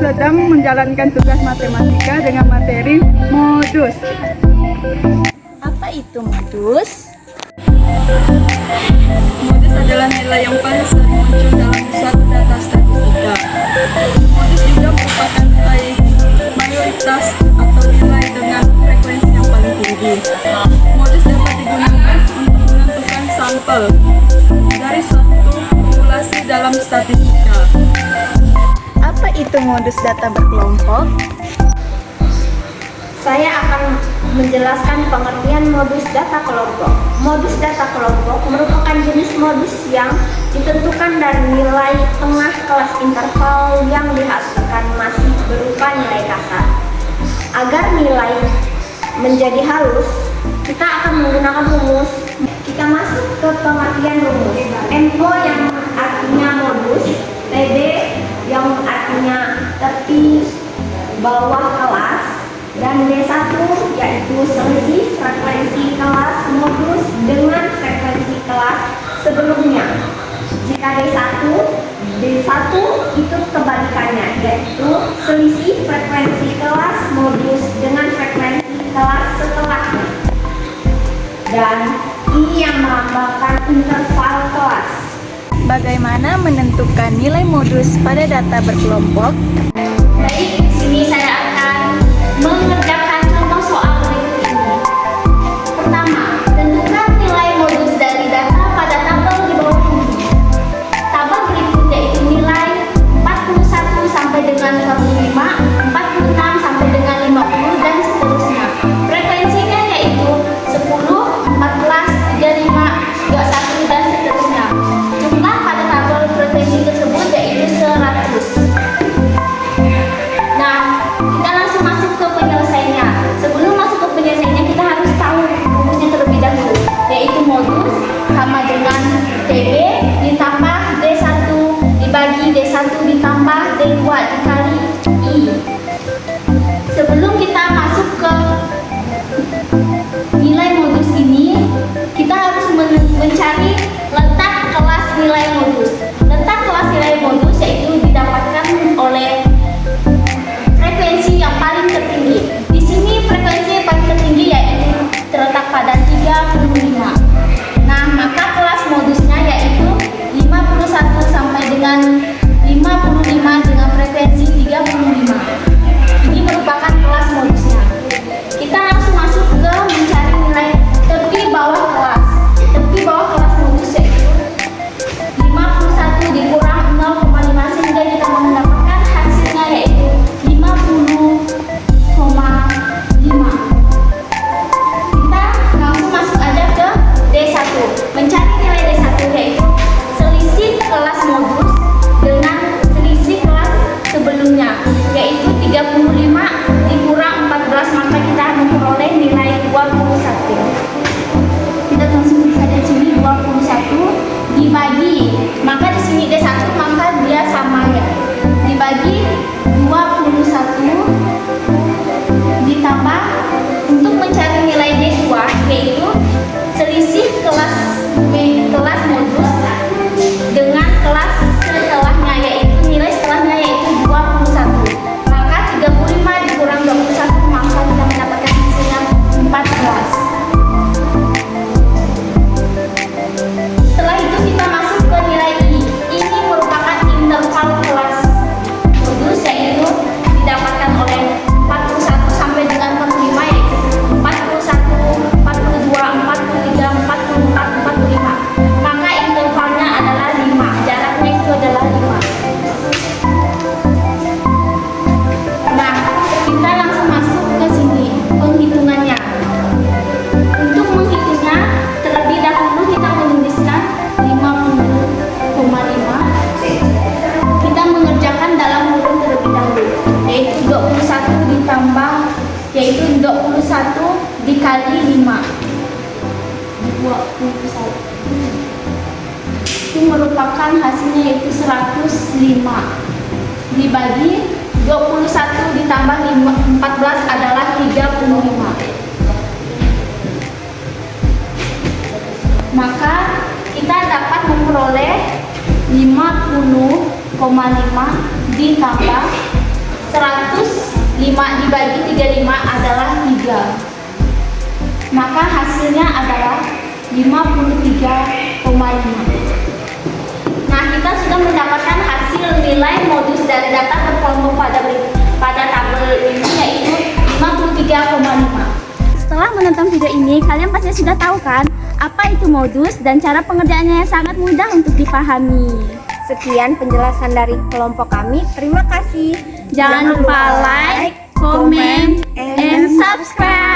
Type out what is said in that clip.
Sedang menjalankan tugas matematika dengan materi modus. Apa itu modus? Modus adalah nilai yang paling sering muncul dalam suatu data statistika. Modus juga merupakan nilai mayoritas atau nilai dengan frekuensi yang paling tinggi. Modus dapat digunakan untuk menentukan sampel dari suatu populasi dalam statistika. Apa itu modus data berkelompok? Saya akan menjelaskan pengertian modus data kelompok. Modus data kelompok merupakan jenis modus yang ditentukan dari nilai tengah kelas interval yang dihasilkan masih berupa nilai kasar. Agar nilai menjadi halus, kita akan menggunakan rumus. Kita masuk ke pengertian rumus. MO yang artinya modus, TB yang artinya tepi bawah kelas, dan D1 yaitu selisih frekuensi kelas modus dengan frekuensi kelas sebelumnya. Jika D1 itu kebalikannya, yaitu selisih frekuensi kelas modus dengan frekuensi kelas setelahnya. Dan ini yang melambangkan interval kelas. Bagaimana menentukan nilai modus pada data berkelompok? Baik, di sini saya akan mengerjakan contoh soal berikut ini. Pertama, tentukan nilai modus dari data pada tabel di bawah ini. Tabel berikut yaitu nilai 41 sampai dengan 45, 46 sampai dengan 50 dan seterusnya. Frekuensinya yaitu 10, 14, 35, 21 dan seterusnya. Jumlah pada tabel frekuensi tersebut yaitu 100. Nah, kita langsung masuk ke penyelesaiannya. Sebelum masuk ke penyelesaiannya, kita harus tahu rumusnya terlebih dahulu, yaitu modus sama dengan TB ditambah D1 dibagi D1 ditambah D2 dikali I. Sebelum kita masuk ke nilai modus ini, kita harus mencari letak kelas nilai modus. Letak kelas nilai modus yaitu didapatkan oleh frekuensi yang yaitu 21 dikali 5. 21. Itu merupakan hasilnya yaitu 105. Dibagi 21 ditambah 14 adalah 35. Maka kita dapat memperoleh 50,5 ditambah 105 dibagi 35 adalah 3. Maka hasilnya adalah 53,5. Nah, kita sudah mendapatkan hasil nilai modus dari data berkelompok pada tabel ini, yaitu 53,5. Setelah menonton video ini, kalian pasti sudah tahu kan apa itu modus dan cara pengerjaannya yang sangat mudah untuk dipahami. Sekian penjelasan dari kelompok kami. Terima kasih. Jangan lupa like, comment, and subscribe.